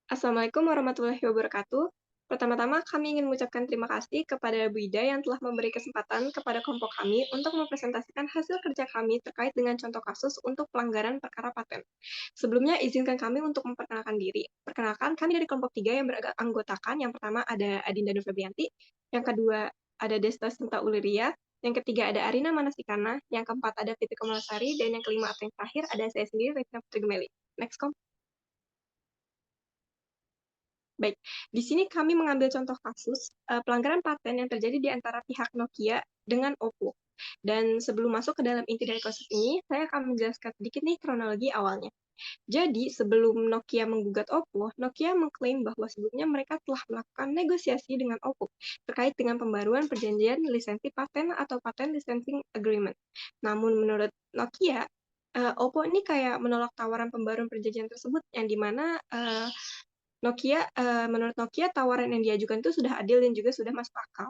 Assalamualaikum warahmatullahi wabarakatuh. Pertama-tama kami ingin mengucapkan terima kasih kepada Bu Ida yang telah memberi kesempatan kepada kelompok kami untuk mempresentasikan hasil kerja kami terkait dengan contoh kasus untuk pelanggaran perkara paten. Sebelumnya, izinkan kami untuk memperkenalkan diri. Perkenalkan, kami dari kelompok 3 yang beranggotakan. Yang pertama ada Adinda Nur Febrianti, yang kedua ada Desta Sinta Uliria, yang ketiga ada Arina Manasikana, yang keempat ada Fitri Komalasari, dan yang kelima atau yang terakhir ada saya sendiri, Revina Putri Gemeli. Next, Kom. Baik, di sini kami mengambil contoh kasus pelanggaran paten yang terjadi di antara pihak Nokia dengan Oppo. Dan sebelum masuk ke dalam inti dari kasus ini, saya akan menjelaskan sedikit nih kronologi awalnya. Jadi, sebelum Nokia menggugat Oppo, Nokia mengklaim bahwa sebelumnya mereka telah melakukan negosiasi dengan Oppo terkait dengan pembaruan perjanjian lisensi paten atau patent licensing agreement. Namun menurut Nokia, Oppo ini kayak menolak tawaran pembaruan perjanjian tersebut yang dimana menurut Nokia tawaran yang diajukan itu sudah adil dan juga sudah masuk akal.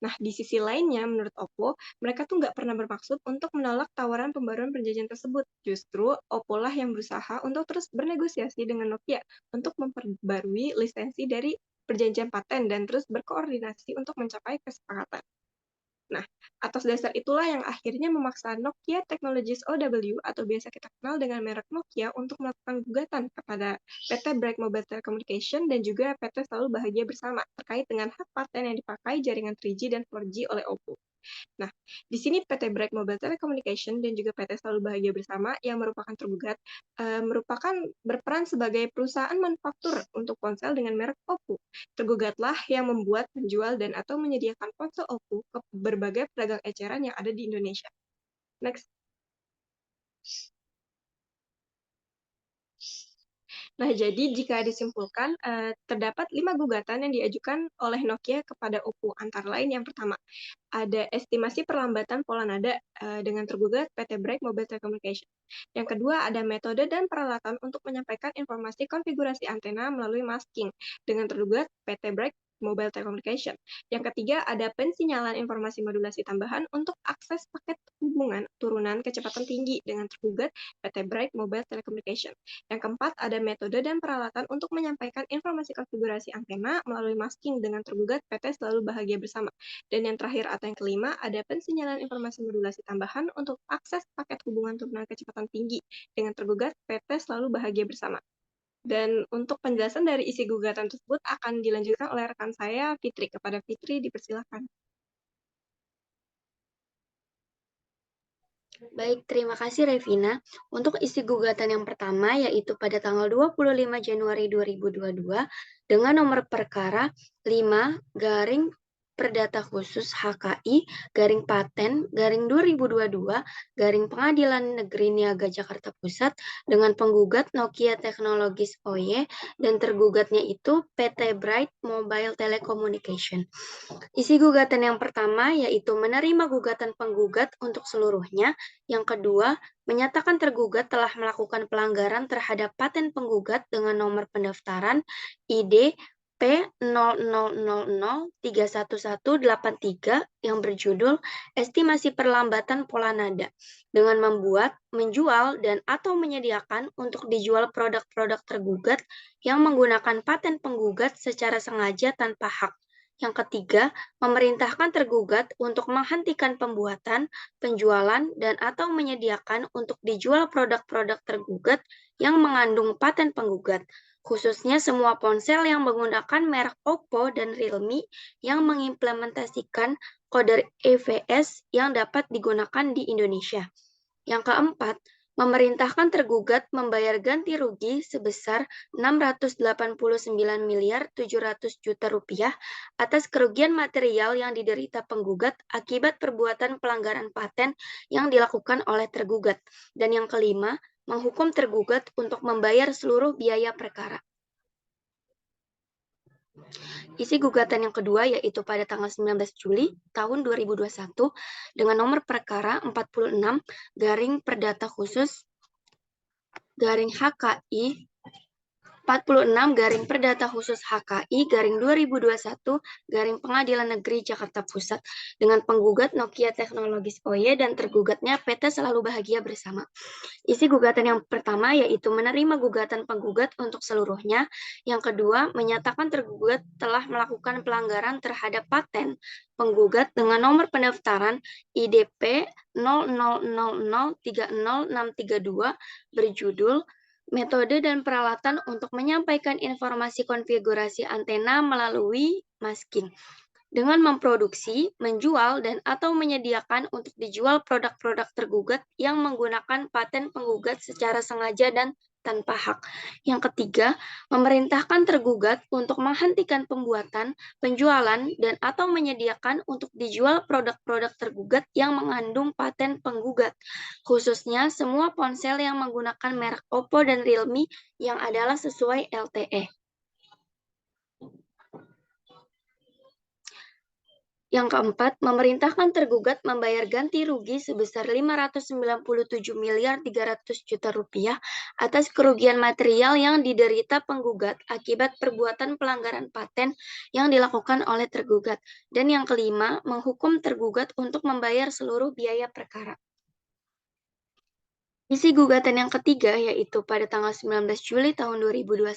Nah, di sisi lainnya, menurut Oppo, mereka tuh nggak pernah bermaksud untuk menolak tawaran pembaruan perjanjian tersebut. Justru, Oppo lah yang berusaha untuk terus bernegosiasi dengan Nokia untuk memperbarui lisensi dari perjanjian paten dan terus berkoordinasi untuk mencapai kesepakatan. Nah, atas dasar itulah yang akhirnya memaksa Nokia Technologies OW atau biasa kita kenal dengan merek Nokia untuk melakukan gugatan kepada PT Bright Mobile Telecommunication dan juga PT Selalu Bahagia Bersama terkait dengan hak paten yang dipakai jaringan 3G dan 4G oleh Oppo. Nah, di sini PT Bright Mobile Telecommunication dan juga PT Selalu Bahagia Bersama yang merupakan tergugat merupakan berperan sebagai perusahaan manufaktur untuk ponsel dengan merek Oppo. Tergugatlah yang membuat, menjual, dan atau menyediakan ponsel Oppo ke berbagai pedagang eceran yang ada di Indonesia. Next. Nah, jadi jika disimpulkan, terdapat 5 gugatan yang diajukan oleh Nokia kepada Oppo, antara lain yang pertama, ada estimasi perlambatan pola nada dengan tergugat PT Bright Mobile Telecommunication. Yang kedua, ada metode dan peralatan untuk menyampaikan informasi konfigurasi antena melalui masking dengan tergugat PT Bright Mobile Telecommunication. Yang ketiga, ada pensinyalan informasi modulasi tambahan untuk akses paket hubungan turunan kecepatan tinggi dengan tergugat PT Bright Mobile Telecommunication. Yang keempat, ada metode dan peralatan untuk menyampaikan informasi konfigurasi antena melalui masking dengan tergugat PT Selalu Bahagia Bersama. Dan yang terakhir atau yang kelima, ada pensinyalan informasi modulasi tambahan untuk akses paket hubungan turunan kecepatan tinggi dengan tergugat PT Selalu Bahagia Bersama. Dan untuk penjelasan dari isi gugatan tersebut akan dilanjutkan oleh rekan saya, Fitri. Kepada Fitri, dipersilakan. Baik, terima kasih Revina. Untuk isi gugatan yang pertama yaitu pada tanggal 25 Januari 2022 dengan nomor perkara 5 garing Perdata Khusus HKI garing Paten garing 2022 garing Pengadilan Negeri Niaga Jakarta Pusat dengan penggugat Nokia Technologies OY dan tergugatnya itu PT Bright Mobile Telecommunication. Isi gugatan yang pertama yaitu menerima gugatan penggugat untuk seluruhnya. Yang kedua, menyatakan tergugat telah melakukan pelanggaran terhadap paten penggugat dengan nomor pendaftaran ID P00031183 yang berjudul Estimasi Perlambatan Pola Nada dengan membuat, menjual, dan atau menyediakan untuk dijual produk-produk tergugat yang menggunakan paten penggugat secara sengaja tanpa hak. Yang ketiga, memerintahkan tergugat untuk menghentikan pembuatan, penjualan, dan atau menyediakan untuk dijual produk-produk tergugat yang mengandung paten penggugat, khususnya semua ponsel yang menggunakan merek Oppo dan Realme yang mengimplementasikan kode EVS yang dapat digunakan di Indonesia. Yang keempat, memerintahkan tergugat membayar ganti rugi sebesar 689 miliar 700 juta rupiah atas kerugian material yang diderita penggugat akibat perbuatan pelanggaran paten yang dilakukan oleh tergugat. Dan yang kelima, menghukum tergugat untuk membayar seluruh biaya perkara. Isi gugatan yang kedua yaitu pada tanggal 19 Juli tahun 2021 dengan nomor perkara 46 garing Perdata Khusus garing HKI 46 garing Perdata Khusus HKI garing 2021 garing Pengadilan Negeri Jakarta Pusat dengan penggugat Nokia Teknologis OY dan tergugatnya PT Selalu Bahagia Bersama. Isi gugatan yang pertama yaitu menerima gugatan penggugat untuk seluruhnya. Yang kedua, menyatakan tergugat telah melakukan pelanggaran terhadap paten penggugat dengan nomor pendaftaran IDP 0000300632 berjudul Metode dan peralatan untuk menyampaikan informasi konfigurasi antena melalui masking dengan memproduksi, menjual, dan atau menyediakan untuk dijual produk-produk tergugat yang menggunakan paten penggugat secara sengaja dan tanpa hak. Yang ketiga, memerintahkan tergugat untuk menghentikan pembuatan, penjualan, dan atau menyediakan untuk dijual produk-produk tergugat yang mengandung paten penggugat, khususnya semua ponsel yang menggunakan merek Oppo dan Realme yang adalah sesuai LTE. Yang keempat, memerintahkan tergugat membayar ganti rugi sebesar 597 miliar 300 juta rupiah atas kerugian material yang diderita penggugat akibat perbuatan pelanggaran paten yang dilakukan oleh tergugat. Dan yang kelima, menghukum tergugat untuk membayar seluruh biaya perkara. Isi gugatan yang ketiga yaitu pada tanggal 19 Juli tahun 2021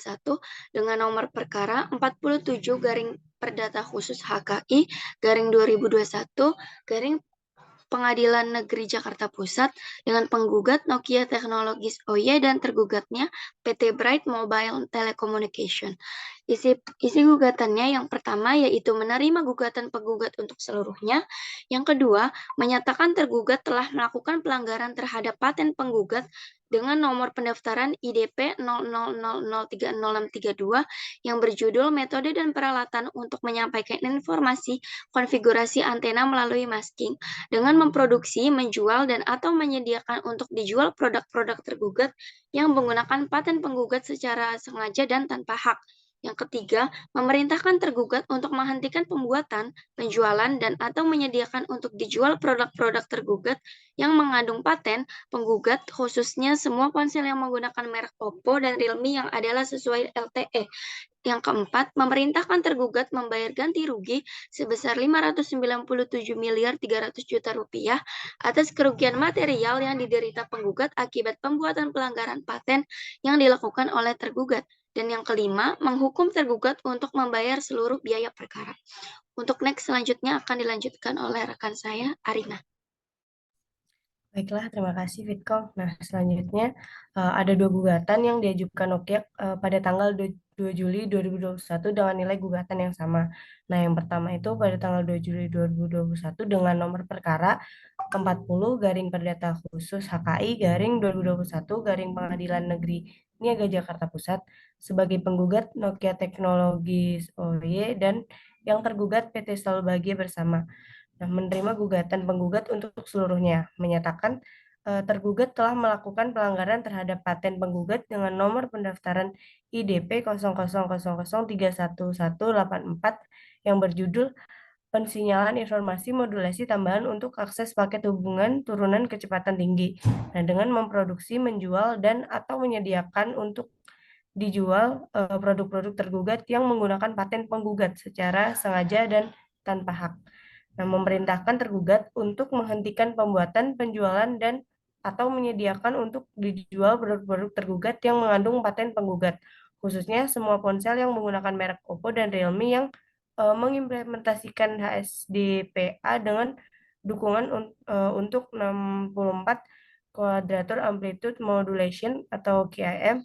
dengan nomor perkara 47 garing Perdata Khusus HKI garing 2021 garing Pengadilan Negeri Jakarta Pusat dengan penggugat Nokia Teknologis OY dan tergugatnya PT Bright Mobile Telecommunication. Isi gugatannya yang pertama yaitu menerima gugatan penggugat untuk seluruhnya. Yang kedua, menyatakan tergugat telah melakukan pelanggaran terhadap paten penggugat dengan nomor pendaftaran IDP 0000300632 yang berjudul Metode dan Peralatan untuk Menyampaikan Informasi Konfigurasi Antena Melalui Masking dengan memproduksi, menjual, dan atau menyediakan untuk dijual produk-produk tergugat yang menggunakan paten penggugat secara sengaja dan tanpa hak. Yang ketiga, memerintahkan tergugat untuk menghentikan pembuatan, penjualan, dan atau menyediakan untuk dijual produk-produk tergugat yang mengandung paten penggugat khususnya semua ponsel yang menggunakan merek Oppo dan Realme yang adalah sesuai LTE. Yang keempat, memerintahkan tergugat membayar ganti rugi sebesar 597 miliar 300 juta rupiah atas kerugian material yang diderita penggugat akibat pembuatan pelanggaran paten yang dilakukan oleh tergugat. Dan yang kelima, menghukum tergugat untuk membayar seluruh biaya perkara. Untuk next selanjutnya akan dilanjutkan oleh rekan saya, Arina. Baiklah, terima kasih Fitko. Nah, selanjutnya ada dua gugatan yang diajukan Nokia pada tanggal 2 Juli 2021 dengan nilai gugatan yang sama. Nah, yang pertama itu pada tanggal 2 Juli 2021 dengan nomor perkara 40 garing Perdata Khusus HKI garing 2021 garing Pengadilan Negeri Niaga Jakarta Pusat sebagai penggugat Nokia Teknologis OY dan yang tergugat PT Selalu Bahagia Bersama. Nah, menerima gugatan penggugat untuk seluruhnya, menyatakan tergugat telah melakukan pelanggaran terhadap paten penggugat dengan nomor pendaftaran IDP 0000311184 yang berjudul Pensinyalan Informasi Modulasi Tambahan untuk Akses Paket Hubungan Turunan Kecepatan Tinggi. Nah, dengan memproduksi, menjual, dan atau menyediakan untuk dijual produk-produk tergugat yang menggunakan paten penggugat secara sengaja dan tanpa hak. Nah, memerintahkan tergugat untuk menghentikan pembuatan, penjualan, dan atau menyediakan untuk dijual produk-produk tergugat yang mengandung paten penggugat, khususnya semua ponsel yang menggunakan merek Oppo dan Realme yang mengimplementasikan HSDPA dengan dukungan untuk 64 Quadrature Amplitude Modulation atau QAM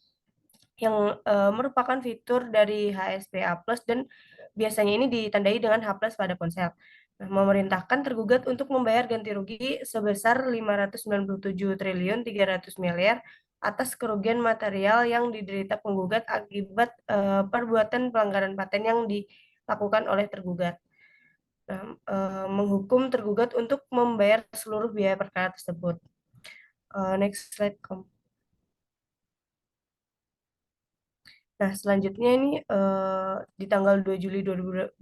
yang merupakan fitur dari HSPA Plus dan biasanya ini ditandai dengan H+ pada ponsel. Nah, memerintahkan tergugat untuk membayar ganti rugi sebesar 597 triliun 300 miliar atas kerugian material yang diderita penggugat akibat perbuatan pelanggaran paten yang dilakukan oleh tergugat. Nah, menghukum tergugat untuk membayar seluruh biaya perkara tersebut. Next slide. Nah, selanjutnya ini di tanggal 2 Juli 2021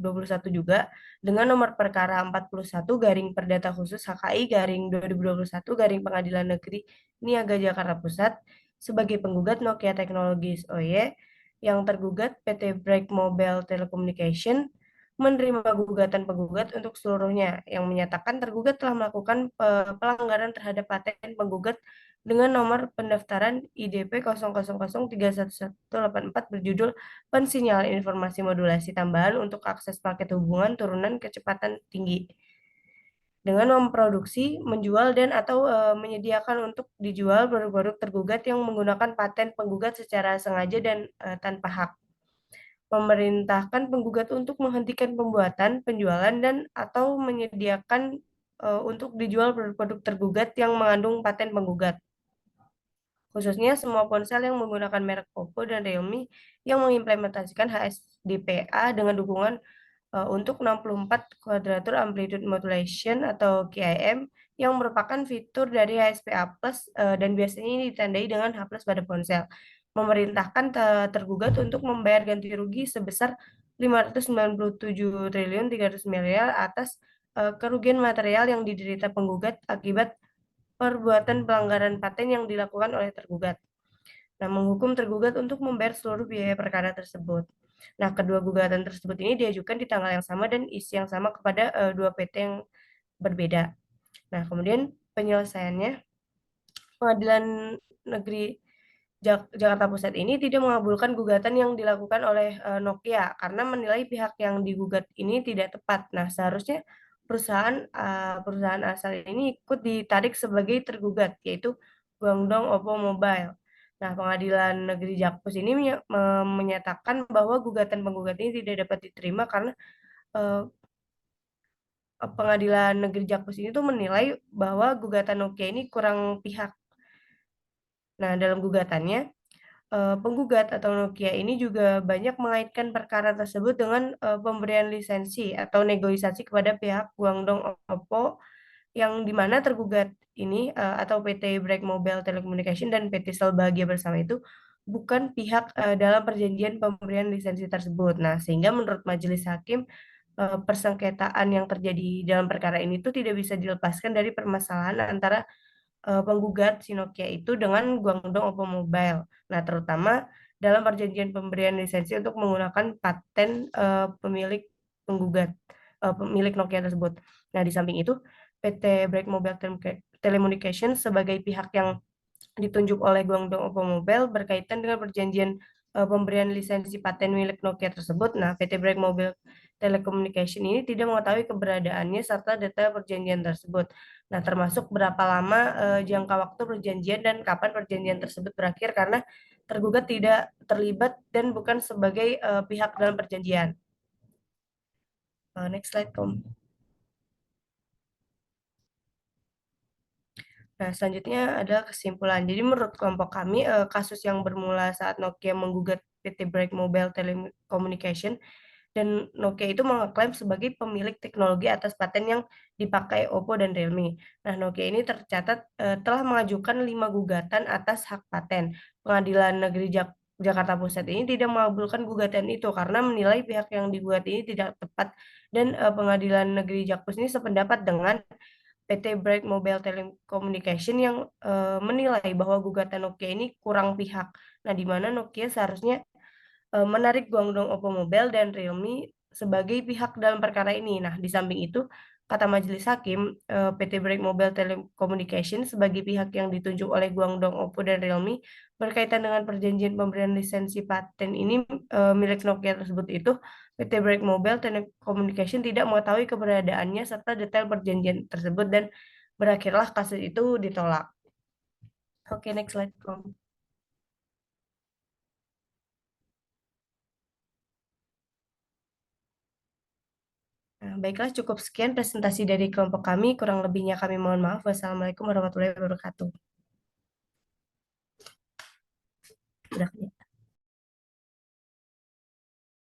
juga dengan nomor perkara 41 garing Perdata Khusus HKI garing 2021 garing Pengadilan Negeri Niaga Jakarta Pusat sebagai penggugat Nokia Teknologis OY Yang tergugat, PT Break Mobile Telecommunication, menerima gugatan penggugat untuk seluruhnya, yang menyatakan tergugat telah melakukan pelanggaran terhadap paten penggugat dengan nomor pendaftaran IDP 00031184 berjudul Pensinyalan Informasi Modulasi Tambahan untuk Akses Paket Hubungan Turunan Kecepatan Tinggi, dengan memproduksi, menjual, dan atau menyediakan untuk dijual produk-produk tergugat yang menggunakan paten penggugat secara sengaja dan tanpa hak. Memerintahkan penggugat untuk menghentikan pembuatan, penjualan, dan atau menyediakan untuk dijual produk-produk tergugat yang mengandung paten penggugat. Khususnya semua ponsel yang menggunakan merek Oppo dan Realme yang mengimplementasikan HSDPA dengan dukungan untuk 64 Quadrature Amplitude Modulation atau QAM yang merupakan fitur dari HSPA Plus dan biasanya ini ditandai dengan H+ pada ponsel. Memerintahkan tergugat untuk membayar ganti rugi sebesar 597 triliun 300 miliar atas kerugian material yang diderita penggugat akibat perbuatan pelanggaran paten yang dilakukan oleh tergugat. Nah, menghukum tergugat untuk membayar seluruh biaya perkara tersebut. Nah, kedua gugatan tersebut ini diajukan di tanggal yang sama dan isi yang sama kepada dua PT yang berbeda. Nah, kemudian penyelesaiannya, Pengadilan Negeri Jakarta Pusat ini tidak mengabulkan gugatan yang dilakukan oleh Nokia karena menilai pihak yang digugat ini tidak tepat. Nah, seharusnya perusahaan asal ini ikut ditarik sebagai tergugat, yaitu Guangdong Oppo Mobile. Nah, Pengadilan Negeri Jakpus ini menyatakan bahwa gugatan penggugat ini tidak dapat diterima karena Pengadilan Negeri Jakpus ini tuh menilai bahwa gugatan Nokia ini kurang pihak. Nah, dalam gugatannya, penggugat atau Nokia ini juga banyak mengaitkan perkara tersebut dengan pemberian lisensi atau negosiasi kepada pihak Guangdong Oppo yang di mana tergugat ini atau PT Break Mobile Telecommunication dan PT Sel Bahagia Bersama itu bukan pihak dalam perjanjian pemberian lisensi tersebut. Nah, sehingga menurut majelis hakim persengketaan yang terjadi dalam perkara ini tuh tidak bisa dilepaskan dari permasalahan antara penggugat si Nokia itu dengan Guangdong Oppo Mobile. Nah, terutama dalam perjanjian pemberian lisensi untuk menggunakan paten pemilik penggugat, pemilik Nokia tersebut. Nah, di samping itu, PT Break Mobile Telecommunication sebagai pihak yang ditunjuk oleh Guangdong Oppo Mobile berkaitan dengan perjanjian pemberian lisensi paten milik Nokia tersebut. Nah, PT Break Mobile Telecommunication ini tidak mengetahui keberadaannya serta detail perjanjian tersebut. Nah, termasuk berapa lama jangka waktu perjanjian dan kapan perjanjian tersebut berakhir karena tergugat tidak terlibat dan bukan sebagai pihak dalam perjanjian. Next slide, Kom. Nah, selanjutnya adalah kesimpulan. Jadi menurut kelompok kami, kasus yang bermula saat Nokia menggugat PT Break Mobile Telecommunication dan Nokia itu mengklaim sebagai pemilik teknologi atas paten yang dipakai Oppo dan Realme. Nah, Nokia ini tercatat telah mengajukan 5 gugatan atas hak paten. Pengadilan Negeri Jakarta Pusat ini tidak mengabulkan gugatan itu karena menilai pihak yang digugat ini tidak tepat dan Pengadilan Negeri Jakpus ini sependapat dengan PT Break Mobile Telecommunication yang menilai bahwa gugatan Nokia ini kurang pihak. Nah, di mana Nokia seharusnya menarik Guangdong Oppo Mobile dan Realme sebagai pihak dalam perkara ini. Nah, di samping itu, kata majelis hakim, PT Break Mobile Telecommunication sebagai pihak yang ditunjuk oleh Guangdong Oppo dan Realme berkaitan dengan perjanjian pemberian lisensi paten ini milik Nokia tersebut itu, PT Break Mobile Telecommunication tidak mengetahui keberadaannya serta detail perjanjian tersebut dan berakhirlah kasus itu ditolak. Oke, next slide, Kom. Nah, baiklah, cukup sekian presentasi dari kelompok kami. Kurang lebihnya kami mohon maaf. Wassalamualaikum warahmatullahi wabarakatuh. Udah.